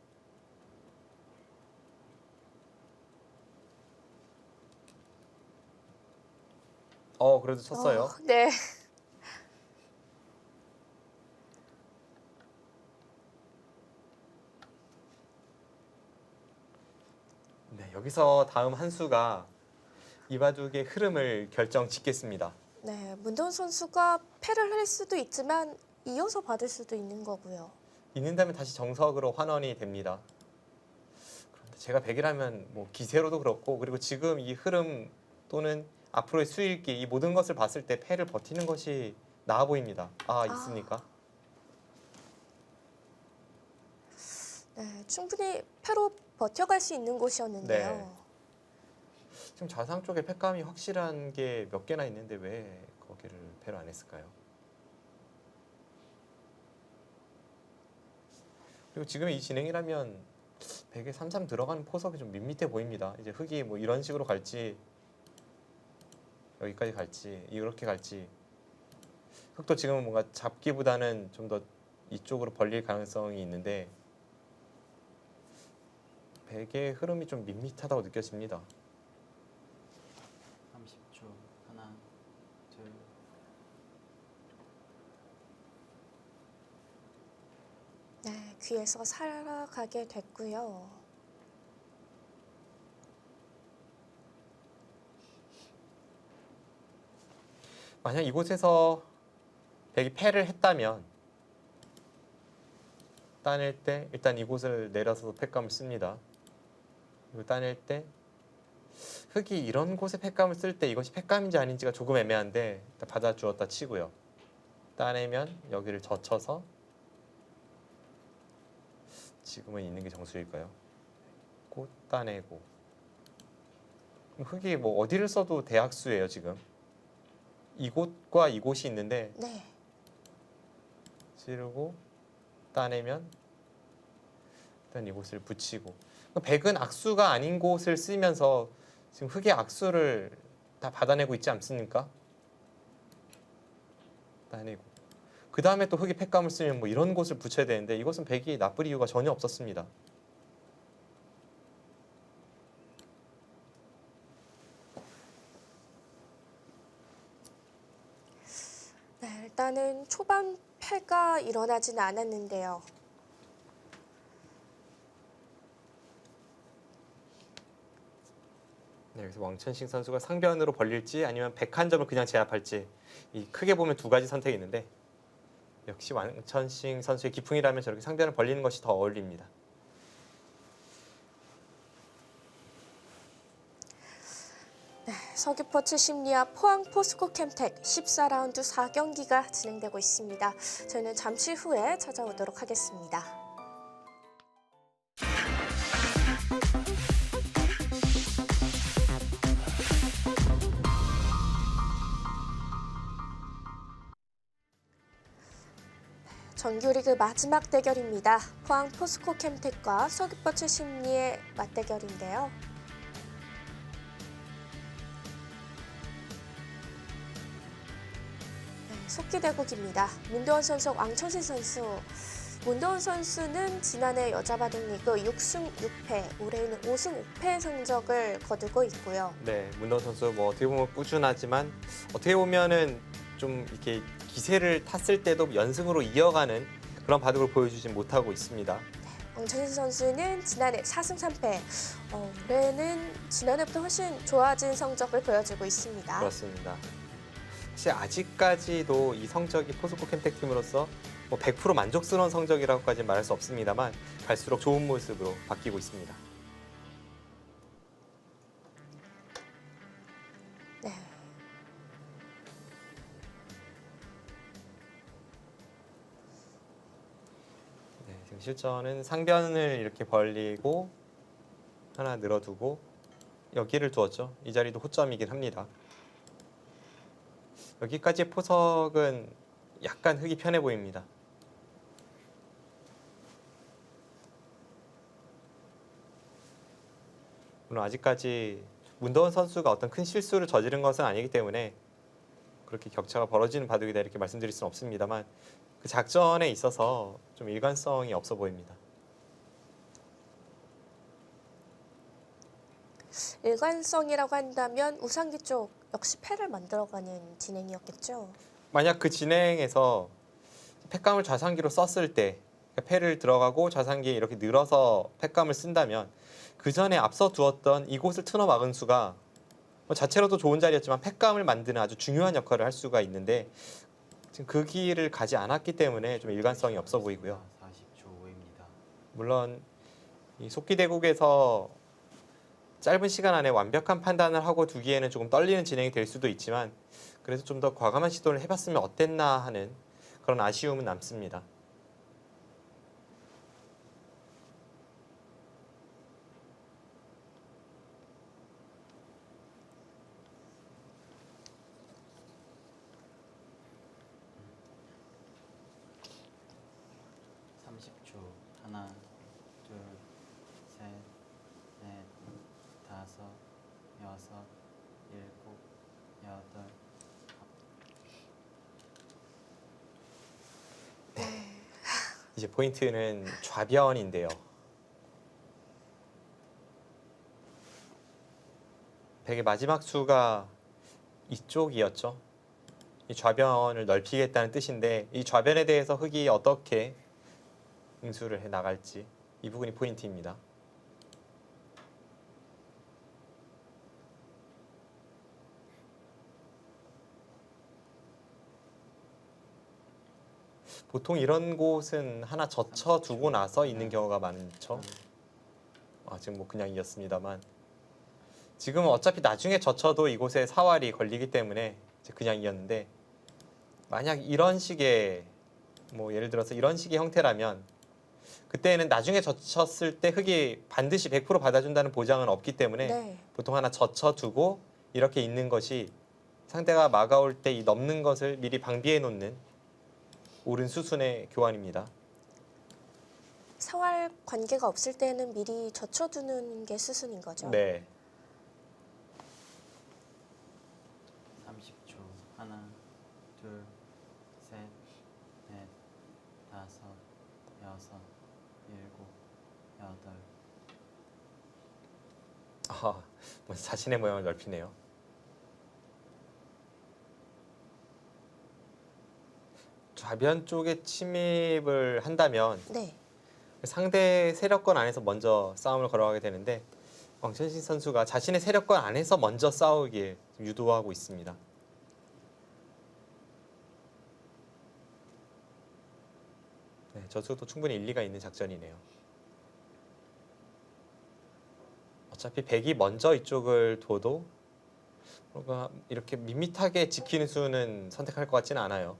그래도 쳤어요. 네. 네, 여기서 다음 한 수가 이 바둑의 흐름을 결정짓겠습니다. 네, 문도원 선수가 패를 할 수도 있지만 이어서 받을 수도 있는 거고요. 있는다면 다시 정석으로 환원이 됩니다. 그런데 제가 100이라면 뭐 기세로도 그렇고 그리고 지금 이 흐름 또는 앞으로의 수익기 이 모든 것을 봤을 때 패를 버티는 것이 나아 보입니다. 있습니까? 네, 충분히 패로 버텨갈 수 있는 곳이었는데요. 네. 지금 좌상 쪽에 패감이 확실한 게 몇 개나 있는데 왜 거기를 패로 안 했을까요? 그리고 지금 이 진행이라면 100에 33 들어가는 포석이 좀 밋밋해 보입니다. 이제 흙이 뭐 이런 식으로 갈지 여기까지 갈지 이렇게 갈지 흙도 지금은 뭔가 잡기보다는 좀 더 이쪽으로 벌릴 가능성이 있는데 100의 흐름이 좀 밋밋하다고 느껴집니다. 30초. 하나, 둘, 네, 귀에서 살아가게 됐고요. 만약 이곳에서 100이 패를 했다면 따낼 때 일단 이곳을 내려서 패감을 씁니다. 그리고 따낼 때 흙이 이런 곳에 패감을 쓸 때 이것이 패감인지 아닌지가 조금 애매한데 일단 받아주었다 치고요. 따내면 여기를 젖혀서 지금은 있는 게 정수일까요? 꼭 따내고 그럼 흙이 뭐 어디를 써도 대학수예요 지금. 이곳과 이곳이 있는데 네, 찌르고 따내면 일단 이곳을 붙이고 100은 악수가 아닌 곳을 쓰면서 지금 흙의 악수를 다 받아내고 있지 않습니까? 따내고 그 다음에 또 흙이 패감을 쓰면 뭐 이런 곳을 붙여야 되는데 이것은 100이 나쁠 이유가 전혀 없었습니다. 네, 일단은 초반 패가 일어나지는 않았는데요. 네, 그래서 왕천식 선수가 상변으로 벌릴지 아니면 101점을 그냥 제압할지 이 크게 보면 두 가지 선택이 있는데 역시 왕천식 선수의 기풍이라면 저렇게 상변을 벌리는 것이 더 어울립니다. 서귀포츠 심리와 포항 포스코 캠텍 14라운드 4경기가 진행되고 있습니다. 저희는 잠시 후에 찾아오도록 하겠습니다. 정규리그 마지막 대결입니다. 포항 포스코 캠텍과 서귀포츠 심리의 맞대결인데요. 속기대국입니다. 문도원 선수, 왕천식 선수. 문도원 선수는 지난해 여자바둑리그 6승 6패, 올해는 5승 5패 성적을 거두고 있고요. 네, 문도원 선수 뭐 어떻게 보면 꾸준하지만 어떻게 보면은 좀 이렇게 기세를 탔을 때도 연승으로 이어가는 그런 바둑을 보여주진 못하고 있습니다. 왕천식 선수는 지난해 4승 3패, 올해는 지난해보다 훨씬 좋아진 성적을 보여주고 있습니다. 그렇습니다. 사실 아직까지도 이 성적이 포스코 캠텍 팀으로서 뭐 100% 만족스러운 성적이라고까지 말할 수 없습니다만 갈수록 좋은 모습으로 바뀌고 있습니다. 네. 네, 지금 실전은 상변을 이렇게 벌리고 하나 늘어두고 여기를 두었죠. 이 자리도 호점이긴 합니다. 여기까지의 포석은 약간 흙이 편해 보입니다. 물론 아직까지 문도원 선수가 어떤 큰 실수를 저지른 것은 아니기 때문에 그렇게 격차가 벌어지는 바둑이다 이렇게 말씀드릴 수는 없습니다만 그 작전에 있어서 좀 일관성이 없어 보입니다. 일관성이라고 한다면 우상기 쪽 역시 패를 만들어가는 진행이었겠죠. 만약 그 진행에서 패감을 좌상기로 썼을 때 패를 들어가고 좌상기에 이렇게 늘어서 패감을 쓴다면 그 전에 앞서 두었던 이곳을 틀어 막은 수가 뭐 자체로도 좋은 자리였지만 패감을 만드는 아주 중요한 역할을 할 수가 있는데 지금 그 길을 가지 않았기 때문에 좀 일관성이 없어 보이고요. 40초. 물론 이 속기대국에서 짧은 시간 안에 완벽한 판단을 하고 두기에는 조금 떨리는 진행이 될 수도 있지만 그래서 좀 더 과감한 시도를 해봤으면 어땠나 하는 그런 아쉬움은 남습니다. (30초) 하나, 둘, 셋, 넷, 다섯, 여섯, 일곱, 여덟. 이제 포인트는 좌변인데요. 백의 마지막 수가 이쪽이었죠. 이 좌변을 넓히겠다는 뜻인데 이 좌변에 대해서 흑이 어떻게 응수를 해 나갈지 이 부분이 포인트입니다. 보통 이런 곳은 하나 젖혀 두고 나서 있는 경우가 많죠. 지금 뭐 그냥 이었습니다만 지금은 어차피 나중에 젖혀도 이곳에 사활이 걸리기 때문에 이제 그냥 이었는데 만약 이런 식의 뭐 예를 들어서 이런 식의 형태라면 그때는 나중에 젖혔을 때 흑이 반드시 100% 받아준다는 보장은 없기 때문에 네. 보통 하나 젖혀두고 이렇게 있는 것이 상대가 막아올 때 이 넘는 것을 미리 방비해 놓는 옳은 수순의 교환입니다. 사활 관계가 없을 때는 미리 젖혀두는 게 수순인 거죠. 네. 30초. 하나, 둘, 셋, 넷, 다섯, 여섯, 일곱, 여덟. 뭐 자신의 모양을 넓히네요. 좌변 쪽에 침입을 한다면 네. 상대 세력권 안에서 먼저 싸움을 걸어가게 되는데 왕천신 선수가 자신의 세력권 안에서 먼저 싸우길 유도하고 있습니다. 네, 저수도 충분히 일리가 있는 작전이네요. 어차피 백이 먼저 이쪽을 둬도 뭔가 이렇게 밋밋하게 지키는 수는 선택할 것 같지는 않아요.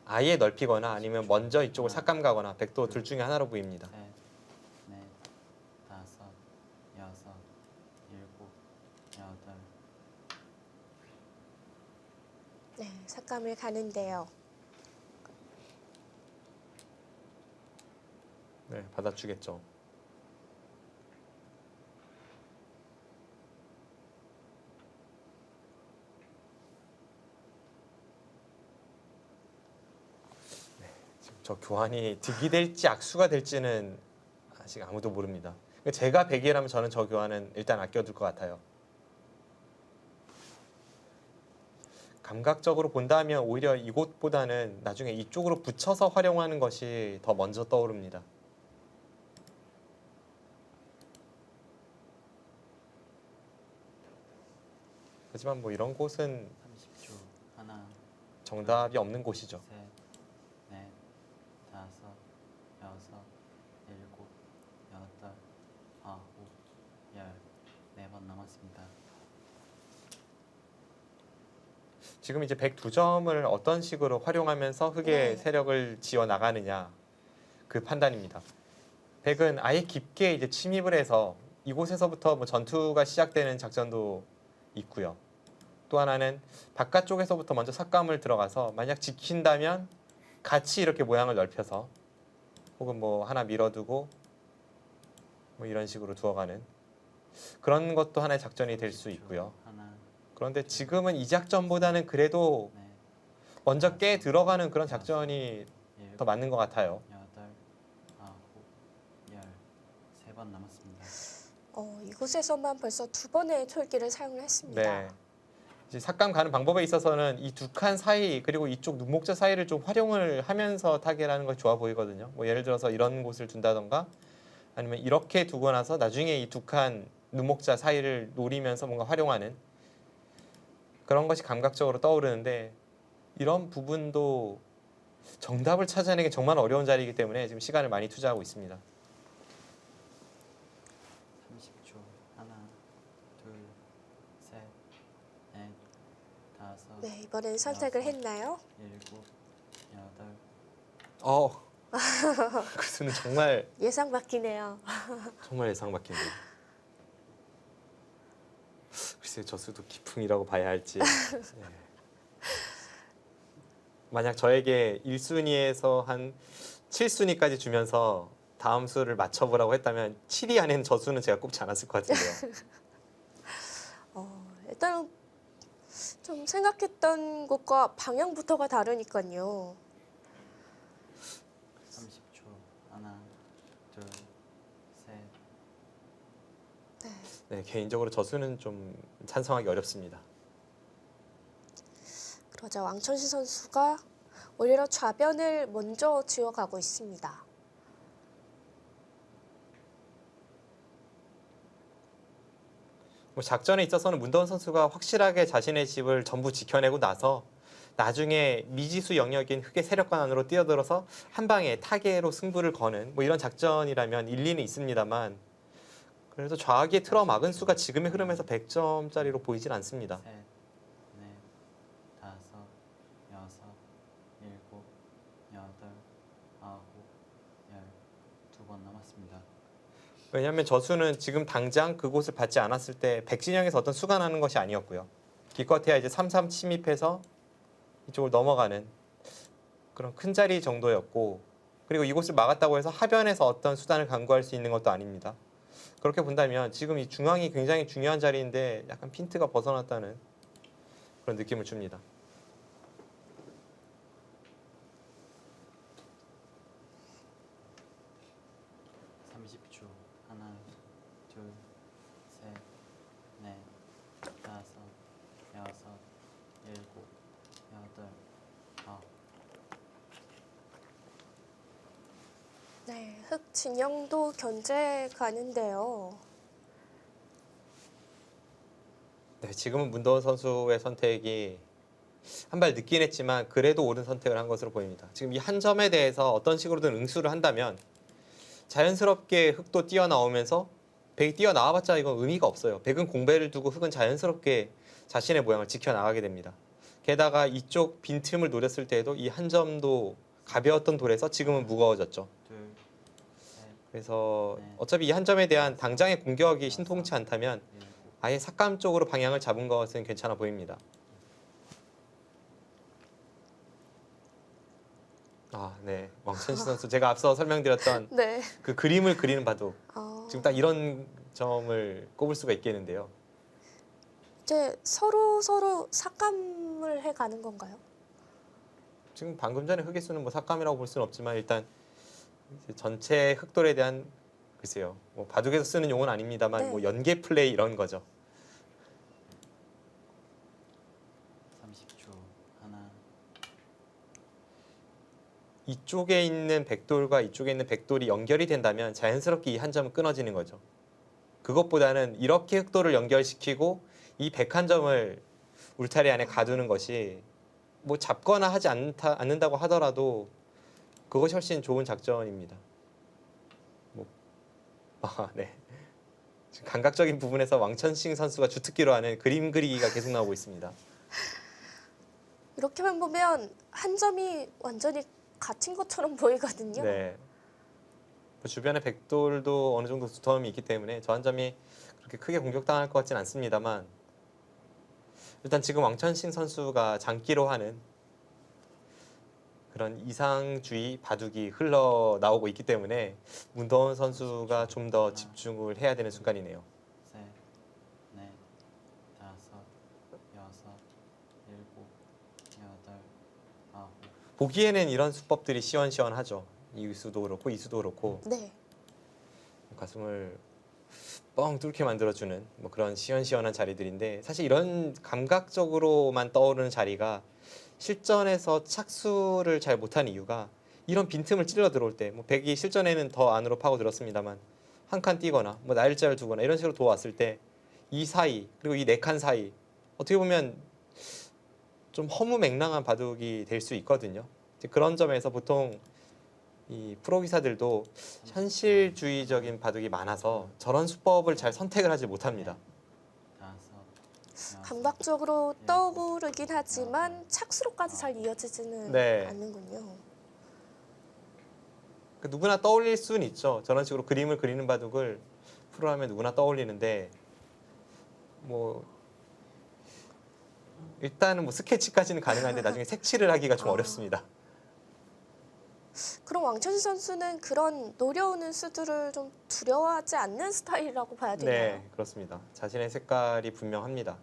아예 넓히거나 아니면 먼저 이쪽을 삭감 가거나 백도 둘 중에 하나로 보입니다. 셋, 넷, 다섯, 여섯, 일곱, 여덟. 네, 삭감을 가는데요. 네, 받아주겠죠. 네, 지금 저 교환이 득이 될지 악수가 될지는 아직 아무도 모릅니다. 제가 100이라면 저는 저 교환은 일단 아껴둘 것 같아요. 감각적으로 본다면 오히려 이곳보다는 나중에 이쪽으로 붙여서 활용하는 것이 더 먼저 떠오릅니다. 하지만 뭐 이런 곳은 30초. 하나, 정답이 없는 곳이죠. 셋, 넷, 다섯, 여섯, 일곱, 여덟, 아홉, 열. 4번 남았습니다. 지금 이제 102점을 어떤 식으로 활용하면서 흑의 네. 세력을 지어 나가느냐 그 판단입니다. 100은 아예 깊게 이제 침입을 해서 이곳에서부터 뭐 전투가 시작되는 작전도 있고요. 또 하나는 바깥쪽에서부터 먼저 삭감을 들어가서 만약 지킨다면 같이 이렇게 모양을 넓혀서 혹은 뭐 하나 밀어두고 뭐 이런 식으로 두어가는 그런 것도 하나의 작전이 될 수 있고요. 하나, 그런데 지금은 이 작전보다는 그래도 넷, 먼저 깨 들어가는 그런 작전이 일곱, 더 맞는 것 같아요. 여덟, 아홉, 열. 3번 남았습니다. 이곳에서만 벌써 2번의 촐기를 사용을 했습니다. 네. 이제 삭감 가는 방법에 있어서는 이 두 칸 사이 그리고 이쪽 눈목자 사이를 좀 활용을 하면서 타겟하는 것이 좋아 보이거든요. 뭐 예를 들어서 이런 곳을 둔다던가 아니면 이렇게 두고 나서 나중에 이 두 칸 눈목자 사이를 노리면서 뭔가 활용하는 그런 것이 감각적으로 떠오르는데 이런 부분도 정답을 찾아내기 정말 어려운 자리이기 때문에 지금 시간을 많이 투자하고 있습니다. 네, 이번엔 선택을 여섯, 했나요? 일곱, 여덟, 그 수는 정말 예상 바뀌네요. 정말 예상 밖인데. 글쎄 저 수도 기풍이라고 봐야 할지. 네. 만약 저에게 1순위에서 한 7순위까지 주면서 다음 수를 맞춰보라고 했다면 7위 안에는 저 수는 제가 꼽지 않았을 것 같은데요. 일단은 좀 생각했던 것과 방향부터가 다르니까요. 30초. 하나, 둘, 셋. 네, 개인적으로 저 수는 좀 찬성하기 어렵습니다. 그러자 왕천시 선수가 오히려 좌변을 먼저 지어가고 있습니다. 뭐 작전에 있어서는 문도원 선수가 확실하게 자신의 집을 전부 지켜내고 나서 나중에 미지수 영역인 흑의 세력관 안으로 뛰어들어서 한 방에 타계로 승부를 거는 뭐 이런 작전이라면 일리는 있습니다만 그래서 좌악의 틀어 막은 수가 지금의 흐름에서 100점짜리로 보이진 않습니다. 셋, 넷, 다섯, 여섯, 일곱, 여덟, 아홉, 열. 2번 남았습니다. 왜냐하면 저 수는 지금 당장 그곳을 받지 않았을 때 백진영에서 어떤 수가 나는 것이 아니었고요. 기껏해야 이제 3-3 침입해서 이쪽을 넘어가는 그런 큰 자리 정도였고 그리고 이곳을 막았다고 해서 하변에서 어떤 수단을 강구할 수 있는 것도 아닙니다. 그렇게 본다면 지금 이 중앙이 굉장히 중요한 자리인데 약간 핀트가 벗어났다는 그런 느낌을 줍니다. 하나, 둘, 셋, 넷, 다섯, 여섯, 일곱, 여덟, 아홉. 네, 흑 진영도 견제 가는데요. 네, 지금은 문도원 선수의 선택이 한 발 늦긴 했지만 그래도 옳은 선택을 한 것으로 보입니다. 지금 이 한 점에 대해서 어떤 식으로든 응수를 한다면 자연스럽게 흑도 뛰어나오면서 백이 뛰어나와봤자 이건 의미가 없어요. 백은 공배를 두고 흑은 자연스럽게 자신의 모양을 지켜나가게 됩니다. 게다가 이쪽 빈틈을 노렸을 때에도 이 한 점도 가벼웠던 돌에서 지금은 무거워졌죠. 둘, 셋, 그래서 네. 어차피 이 한 점에 대한 당장의 공격이 신통치 않다면 일곱. 아예 삭감 쪽으로 방향을 잡은 것은 괜찮아 보입니다. 아, 네. 왕천시 선수 제가 앞서 설명드렸던 네. 그 그림을 그리는 바둑. 어, 지금 딱 이런 점을 꼽을 수가 있겠는데요. 이제 서로 삭감을 해가는 건가요? 지금 방금 전에 흑의 수는 뭐 삭감이라고 볼 수는 없지만 일단 이제 전체 흑돌에 대한 글쎄요. 뭐 바둑에서 쓰는 용어는 아닙니다만 네. 뭐 연계 플레이 이런 거죠. 30초. 하나, 이쪽에 있는 백돌과 이쪽에 있는 백돌이 연결이 된다면 자연스럽게 이 한 점은 끊어지는 거죠. 그것보다는 이렇게 흑돌을 연결시키고 이 101점을 울타리 안에 가두는 것이 뭐 잡거나 하지 않는다고 하더라도 그것이 훨씬 좋은 작전입니다. 네. 지금 감각적인 부분에서 왕천식 선수가 주특기로 하는 그림 그리기가 계속 나오고 있습니다. 이렇게만 보면 한 점이 완전히 갇힌 것처럼 보이거든요. 네. 뭐 주변에 백돌도 어느 정도 두터움이 있기 때문에 저 한 점이 그렇게 크게 공격당할 것 같진 않습니다만 일단 지금 왕천식 선수가 장기로 하는 그런 이상주의 바둑이 흘러나오고 있기 때문에 문도원 선수가 좀 더 집중을 해야 되는 순간이네요. 셋, 넷, 다섯, 여섯, 일곱, 여덟, 아홉. 보기에는 이런 수법들이 시원시원하죠. 이 수도 그렇고 이 수도 그렇고 네. 가슴을 뻥 뚫게 만들어주는 뭐 그런 시원시원한 자리들인데 사실 이런 감각적으로만 떠오르는 자리가 실전에서 착수를 잘 못하는 이유가 이런 빈틈을 찔러 들어올 때 뭐 백이 실전에는 더 안으로 파고 들었습니다만 한 칸 뛰거나 뭐 날짜를 두거나 이런 식으로 도왔을 때 이 사이 그리고 이 네 칸 사이 어떻게 보면 좀 허무맹랑한 바둑이 될 수 있거든요. 이제 그런 점에서 보통 이 프로 기사들도 현실주의적인 바둑이 많아서 저런 수법을 잘 선택을 하지 못합니다. 다섯, 감각적으로 떠오르긴 하지만 착수로까지 잘 이어지지는 네. 않는군요. 누구나 떠올릴 수는 있죠. 저런 식으로 그림을 그리는 바둑을 프로하면 누구나 떠올리는데 뭐 일단은 뭐 스케치까지는 가능한데 나중에 색칠을 하기가 좀 어렵습니다. 그럼 왕천식 선수는 그런 노려오는 수들을 좀 두려워하지 않는 스타일이라고 봐야 되나요? 네, 그렇습니다. 자신의 색깔이 분명합니다.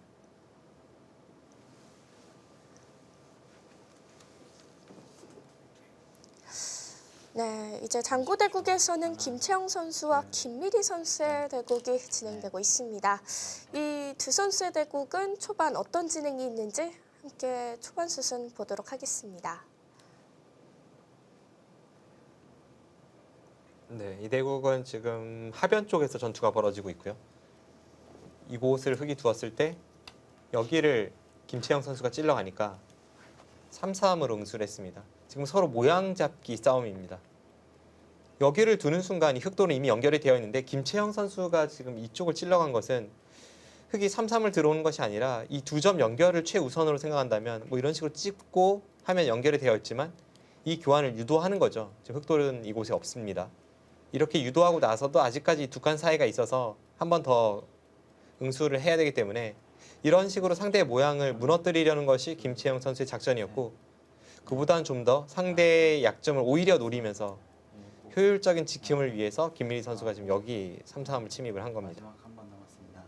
네, 이제 장구대국에서는 김채영 선수와 김미리 선수의 대국이 진행되고 있습니다. 이 두 선수의 대국은 초반 어떤 진행이 있는지 함께 초반 수순 보도록 하겠습니다. 네, 이 대국은 지금 하변 쪽에서 전투가 벌어지고 있고요. 이곳을 흙이 두었을 때 여기를 김채영 선수가 찔러가니까 3-3으로 응수를 했습니다. 지금 서로 모양 잡기 싸움입니다. 여기를 두는 순간 이 흑돌은 이미 연결이 되어 있는데 김채영 선수가 지금 이쪽을 찔러간 것은 흑이 3-3을 들어오는 것이 아니라 이 두 점 연결을 최우선으로 생각한다면 뭐 이런 식으로 찝고 하면 연결이 되어 있지만 이 교환을 유도하는 거죠. 지금 흑돌은 이곳에 없습니다. 이렇게 유도하고 나서도 아직까지 두 칸 사이가 있어서 한 번 더 응수를 해야 되기 때문에 이런 식으로 상대의 모양을 무너뜨리려는 것이 김채영 선수의 작전이었고 그보다는 좀 더 상대의 약점을 오히려 노리면서 효율적인 지킴을 위해서 김미리 선수가 지금 여기 3-3을 침입을 한 겁니다. 마지막 한 번 남았습니다.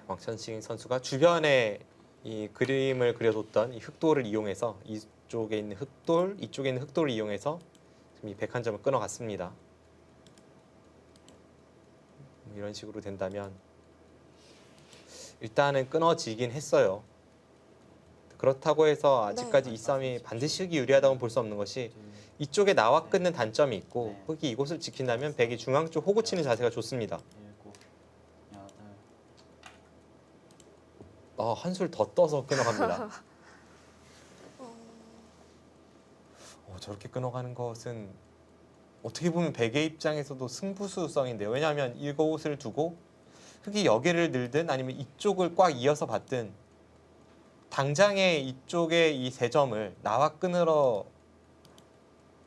왕천식 선수가 주변에 이 그림을 그려뒀던 이 흑돌을 이용해서 이쪽에 있는 흑돌, 이쪽에 있는 흑돌을 이용해서 지금 이 101점을 끊어갔습니다. 이런 식으로 된다면 일단은 끊어지긴 했어요. 그렇다고 해서 아직까지 네. 이 싸움이 반드시 흑이 유리하다고 볼 수 없는 것이 이쪽에 나와 끊는 단점이 있고 네. 흑이 이곳을 지킨다면 백이 중앙 쪽 호구 치는 자세가 좋습니다. 7, 8. 한술 더 떠서 끊어갑니다. 저렇게 끊어가는 것은 어떻게 보면 백의 입장에서도 승부수성인데요. 왜냐하면 이곳을 두고 흑이 여기를 늘든 아니면 이쪽을 꽉 이어서 받든 당장에 이쪽에 이 세 점을 나와 끊으러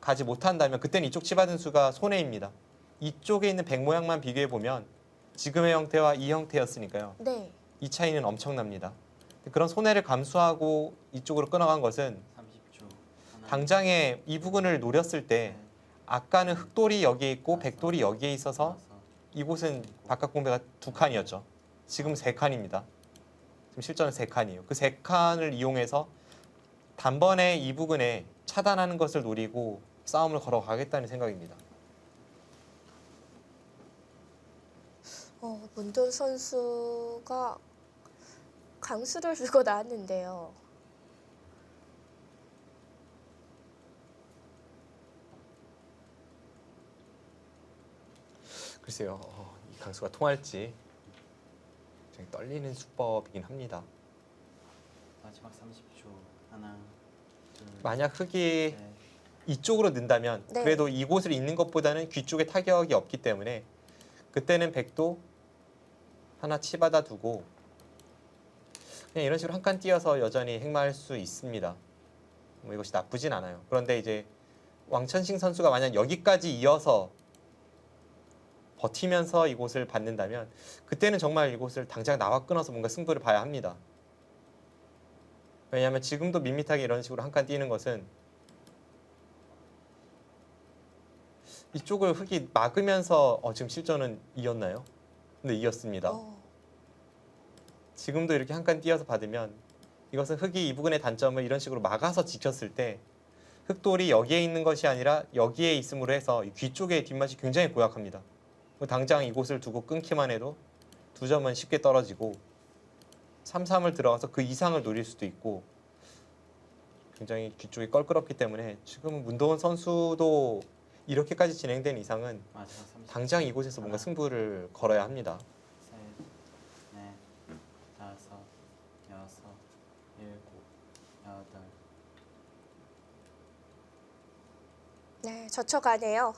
가지 못한다면 그때는 이쪽 치받은 수가 손해입니다. 이쪽에 있는 백 모양만 비교해 보면 지금의 형태와 이 형태였으니까요. 네. 이 차이는 엄청납니다. 그런 손해를 감수하고 이쪽으로 끊어간 것은 30초. 하나, 당장에 이 부분을 노렸을 때 셋, 아까는 흑돌이 여기에 있고 백돌이 여기에 있어서 다섯, 이곳은 바깥 공배가 2칸이었죠. 지금 3칸입니다. 지금 실전은 3칸이에요. 그 3칸을 이용해서 단번에 이 부분에 차단하는 것을 노리고 싸움을 걸어가겠다는 생각입니다. 문도현 선수가 강수를 들고 나왔는데요. 글쎄요, 이 강수가 통할지 굉장히 떨리는 수법이긴 합니다. 마지막 30초. 하나, 둘, 만약 흑이 셋, 이쪽으로 는다면 네. 그래도 이곳을 잇는 것보다는 귀 쪽에 타격이 없기 때문에 그때는 백도 하나 치받아 두고 그냥 이런 식으로 한 칸 띄어서 여전히 행마할 수 있습니다. 뭐 이것이 나쁘진 않아요. 그런데 이제 왕천식 선수가 만약 여기까지 이어서 버티면서 이곳을 받는다면 그때는 정말 이곳을 당장 나와 끊어서 뭔가 승부를 봐야 합니다. 왜냐하면 지금도 밋밋하게 이런 식으로 한 칸 띄는 것은 이쪽을 흑이 막으면서 지금 실전은 이었나요? 네, 이었습니다. 지금도 이렇게 한 칸 띄어서 받으면 이것은 흑이 이 부분의 단점을 이런 식으로 막아서 지켰을 때 흑돌이 여기에 있는 것이 아니라 여기에 있음으로 해서 이 귀 쪽의 뒷맛이 굉장히 고약합니다. 당장 이곳을 두고 끊기만 해도 두 점은 쉽게 떨어지고 3-3을 들어가서 그 이상을 노릴 수도 있고 굉장히 귀 쪽이 껄끄럽기 때문에 지금 문도원 선수도 이렇게까지 진행된 이상은 마지막 30초. 당장 이곳에서 뭔가 승부를 걸어야 합니다. 셋, 넷, 다섯, 여섯, 일곱, 여덟, 네, 젖혀가네요.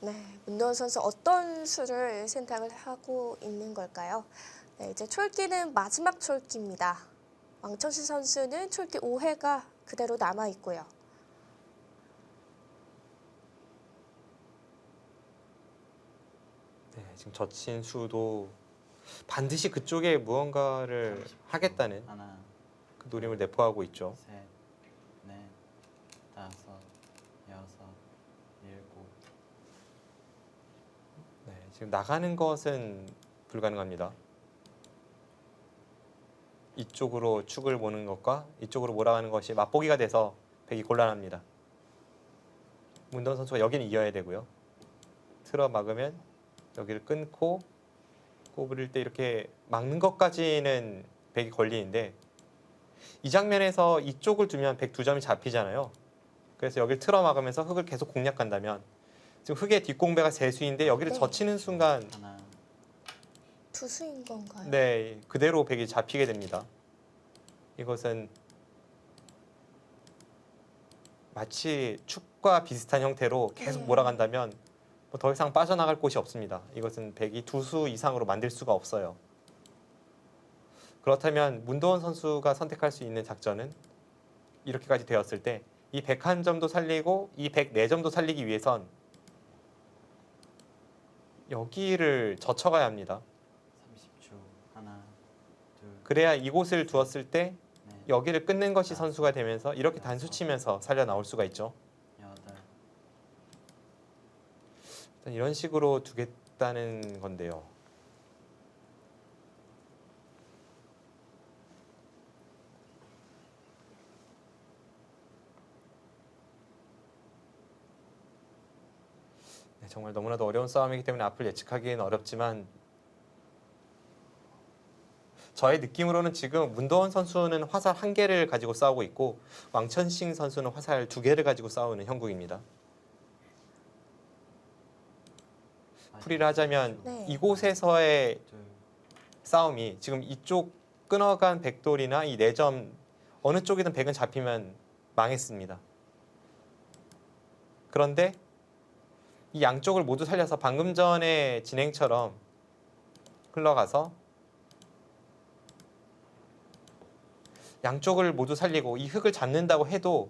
네, 문도원 선수 어떤 수를 선택을 하고 있는 걸까요? 네, 이제 촐기는 마지막 촐기입니다. 왕천식 선수는 촐기 5회가 그대로 남아 있고요. 네, 지금 젖힌 수도 반드시 그쪽에 무언가를 30초. 하겠다는 하나, 그 노림을 내포하고 있죠. 셋, 넷, 다섯, 여섯, 일곱. 네, 지금 나가는 것은 불가능합니다. 이쪽으로 축을 모는 것과 이쪽으로 몰아가는 것이 맞보기가 돼서 백이 곤란합니다. 문도원 선수가 여기는 이겨야 되고요. 틀어 막으면 여기를 끊고 꼬부릴 때 이렇게 막는 것까지는 백이 걸리는데 이 장면에서 이쪽을 두면 백 두 점이 잡히잖아요. 그래서 여기를 틀어 막으면서 흑을 계속 공략한다면 지금 흑의 뒷공배가 세 수인데 여기를 네. 젖히는 순간 하나, 투수인 건가요? 네, 그대로 백이 잡히게 됩니다. 이것은 마치 축과 비슷한 형태로 계속 네. 몰아간다면 뭐더 이상 빠져나갈 곳이 없습니다. 이것은 백이 두 수 이상으로 만들 수가 없어요. 그렇다면 문도원 선수가 선택할 수 있는 작전은 이렇게까지 되었을 때 이 101점도 살리고 이 104점도 살리기 위해선 여기를 젖혀가야 합니다. 30초. 하나, 둘, 그래야 이곳을 두었을 때 넷, 여기를 끊는 것이 선수가 되면서 이렇게 단수 치면서 살려 나올 수가 있죠. 여덟. 일단 이런 식으로 두겠다는 건데요. 네, 정말 너무나도 어려운 싸움이기 때문에 앞을 예측하기는 어렵지만 저의 느낌으로는 지금 문도원 선수는 화살 1개를 가지고 싸우고 있고 왕천싱 선수는 화살 2개를 가지고 싸우는 형국입니다. 풀이를 하자면 네. 이곳에서의 둘, 싸움이 지금 이쪽 끊어간 백돌이나 이 4점 어느 쪽이든 백은 잡히면 망했습니다. 그런데 이 양쪽을 모두 살려서 방금 전의 진행처럼 흘러가서 양쪽을 모두 살리고 이 흙을 잡는다고 해도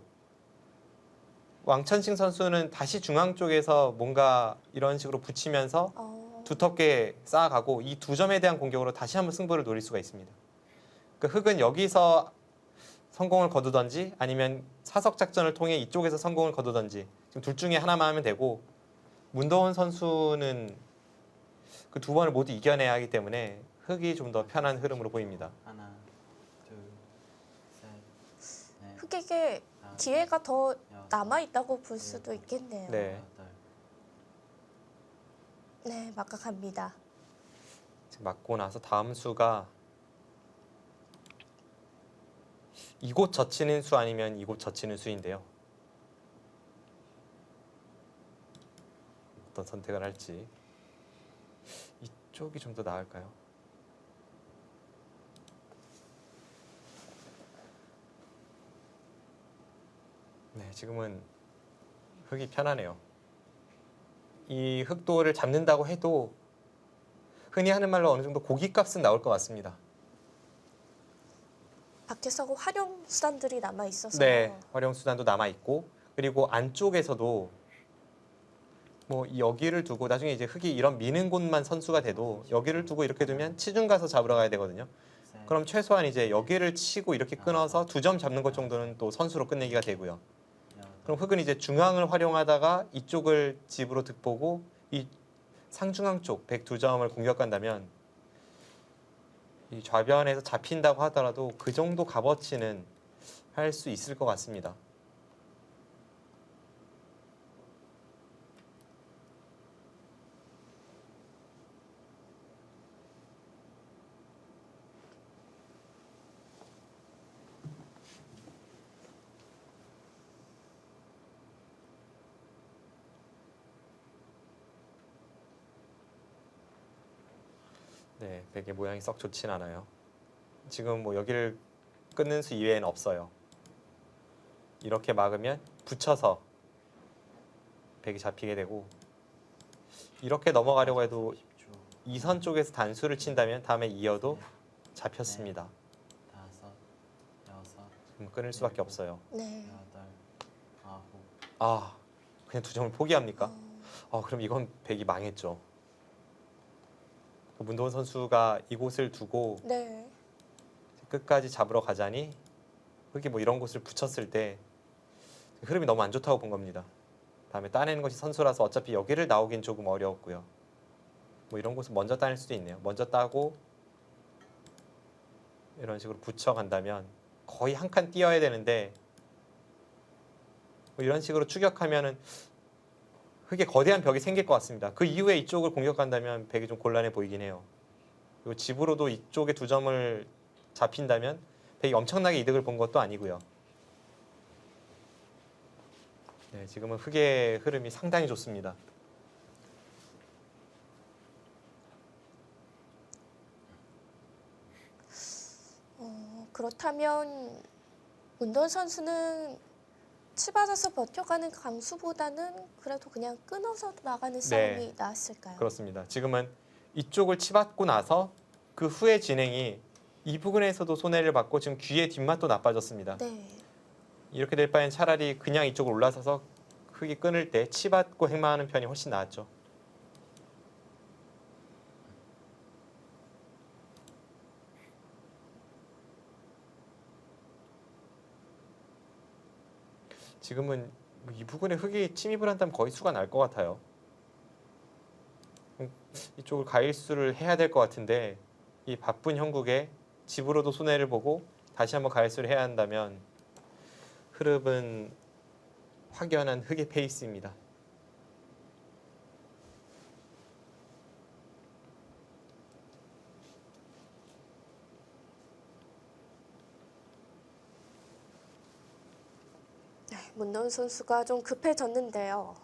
왕천싱 선수는 다시 중앙 쪽에서 뭔가 이런 식으로 붙이면서 두텁게 쌓아가고 이 2점에 대한 공격으로 다시 한번 승부를 노릴 수가 있습니다. 그 흑은 여기서 성공을 거두던지 아니면 사석 작전을 통해 이쪽에서 성공을 거두던지 지금 둘 중에 하나만 하면 되고 문도원 선수는 그 2번을 모두 이겨내야 하기 때문에 흑이 좀 더 편한 흐름으로 보입니다. 하나, 둘, 셋, 넷, 흑에게 다섯, 기회가 더 여섯, 남아 있다고 볼 수도 있겠네요. 네. 여덟. 네, 막각합니다. 지금 맞고 나서 다음 수가 이곳 젖히는 수 아니면 이곳 젖히는 수인데요. 어떤 선택을 할지 이쪽이 좀 더 나을까요? 네, 지금은 흑이 편하네요. 이 흑도를 잡는다고 해도 흔히 하는 말로 어느 정도 고깃값은 나올 것 같습니다. 밖에서 활용 수단들이 남아 있어서 네, 활용 수단도 남아 있고 그리고 안쪽에서도 뭐 여기를 두고 나중에 이제 흑이 이런 미는 곳만 선수가 돼도 여기를 두고 이렇게 두면 치중 가서 잡으러 가야 되거든요. 셋, 그럼 최소한 이제 여기를 치고 이렇게 끊어서 2점 잡는 것 정도는 또 선수로 끝내기가 되고요. 여덟. 그럼 흑은 이제 중앙을 활용하다가 이쪽을 집으로 득보고 이 상중앙 쪽 102점을 공격한다면 이 좌변에서 잡힌다고 하더라도 그 정도 값어치는 할 수 있을 것 같습니다. 네, 백의 모양이 썩 좋진 않아요. 지금 뭐 여기를 끊는 수 이외에는 없어요. 이렇게 막으면 붙여서 백이 잡히게 되고 이렇게 넘어가려고 해도 30초. 이 선 쪽에서 단수를 친다면 다음에 이어도 잡혔습니다. 다섯, 여섯, 지금 끊을 수밖에 없어요. 네. 여덟, 아홉, 아, 그냥 두 점을 포기합니까? 그럼 이건 백이 망했죠. 문도원 선수가 이곳을 두고 네. 끝까지 잡으러 가자니 흙이 뭐 이런 곳을 붙였을 때 흐름이 너무 안 좋다고 본 겁니다. 다음에 따내는 것이 선수라서 어차피 여기를 나오긴 조금 어려웠고요. 뭐 이런 곳을 먼저 따낼 수도 있네요. 먼저 따고 이런 식으로 붙여간다면 거의 한 칸 띄어야 되는데 뭐 이런 식으로 추격하면은 흙에 거대한 벽이 생길 것 같습니다. 그 이후에 이쪽을 공격한다면 백이 좀 곤란해 보이긴 해요. 그리고 집으로도 이쪽에 두 점을 잡힌다면 백이 엄청나게 이득을 본 것도 아니고요. 네, 지금은 흙의 흐름이 상당히 좋습니다. 그렇다면 문도원 선수는 치받아서 버텨가는 강수보다는 그래도 그냥 끊어서 나가는 싸움이 나았을까요? 그렇습니다. 지금은 이쪽을 치받고 나서 그 후의 진행이 이 부분에서도 손해를 받고 지금 귀의 뒷맛도 나빠졌습니다. 네. 이렇게 될 바엔 차라리 그냥 이쪽으로 올라서서 흙이 끊을 때 치받고 행마하는 편이 훨씬 나았죠. 지금은 이 부분에 흙이 침입을 한다면 거의 수가 날 것 같아요. 이쪽을 가일수를 해야 될 것 같은데 이 바쁜 형국에 집으로도 손해를 보고 다시 한번 가일수를 해야 한다면 흐름은 확연한 흙의 페이스입니다. 문도원 선수가 좀 급해졌는데요.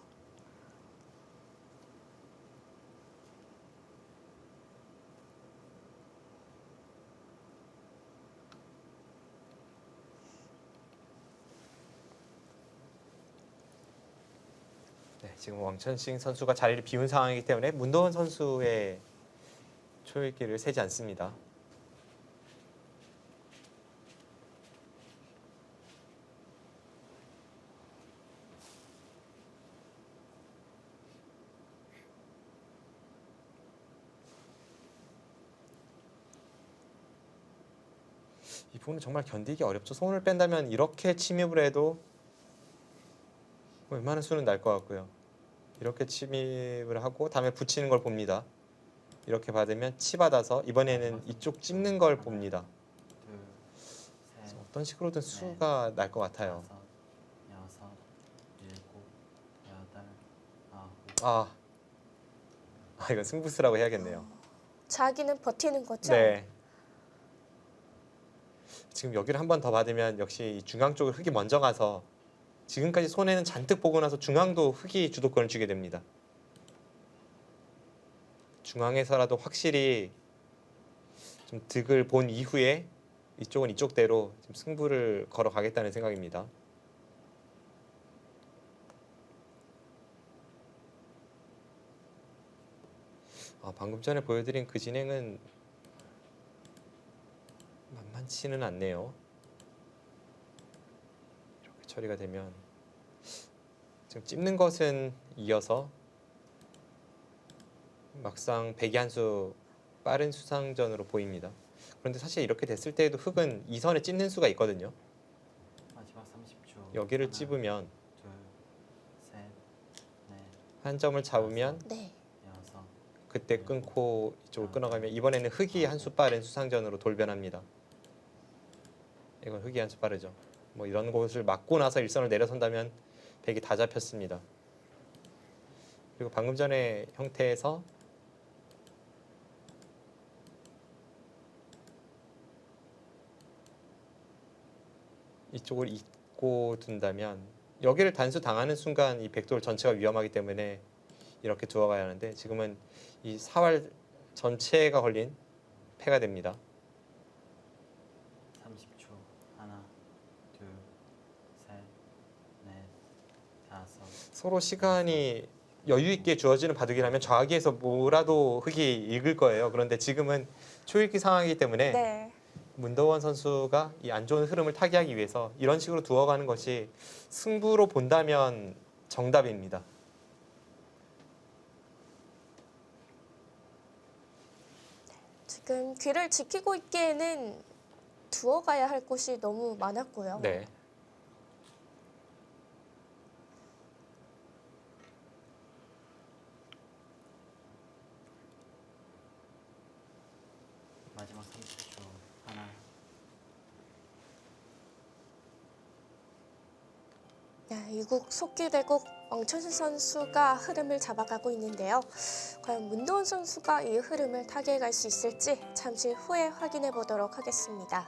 네, 지금 왕천식 선수가 자리를 비운 상황이기 때문에 문도원 선수의 초읽기를 세지 않습니다. 이 부분은 정말 견디기 어렵죠. 손을 뺀다면 이렇게 침입을 해도 웬만한 수는 날 것 같고요. 이렇게 침입을 하고 다음에 붙이는 걸 봅니다. 이렇게 받으면 치받아서 이번에는 이쪽 찍는 걸 봅니다. 둘, 그래서 셋, 어떤 식으로든 수가 날 것 같아요. 다섯, 여섯, 일곱, 여덟, 아홉. 이건 승부수라고 해야겠네요. 자기는 버티는 거죠? 네. 지금 여기를 한 번 더 받으면 역시 중앙 쪽을 흙이 먼저 가서 지금까지 손해는 잔뜩 보고 나서 중앙도 흙이 주도권을 쥐게 됩니다. 중앙에서라도 확실히 좀 득을 본 이후에 이쪽은 이쪽대로 좀 승부를 걸어가겠다는 생각입니다. 방금 전에 보여드린 그 진행은 만만치는 않네요. 이렇게 처리가 되면 지금 찝는 것은 이어서 막상 백이 한 수 빠른 수상전으로 보입니다. 그런데 사실 이렇게 됐을 때에도 흙은 이 선에 찝는 수가 있거든요. 마지막 30초. 여기를 하나, 찝으면 둘, 셋, 넷, 한 점을 잡으면 네. 여섯. 그때 끊고 이쪽을 끊어가면 이번에는 흙이 한 수 빠른 수상전으로 돌변합니다. 이건 흙이 한 수 빠르죠. 뭐 이런 곳을 막고 나서 일선을 내려선다면 백이 다 잡혔습니다. 그리고 방금 전의 형태에서 이쪽을 잇고 둔다면 여기를 단수 당하는 순간 이 백돌 전체가 위험하기 때문에 이렇게 두어가야 하는데 지금은 이 사활 전체가 걸린 패가 됩니다. 서로 시간이 여유 있게 주어지는 바둑이라면 좌기에서 뭐라도 흙이 익을 거예요. 그런데 지금은 초읽기 상황이기 때문에 네. 문도원 선수가 이 안 좋은 흐름을 타개하기 위해서 이런 식으로 두어가는 것이 승부로 본다면 정답입니다. 지금 귀를 지키고 있기에는 두어가야 할 곳이 너무 많았고요. 네. 마지막 30초. 하나. 네, 이국 속기대국 왕천식 선수가 흐름을 잡아가고 있는데요. 과연 문도원 선수가 이 흐름을 타개해갈 수 있을지 잠시 후에 확인해 보도록 하겠습니다.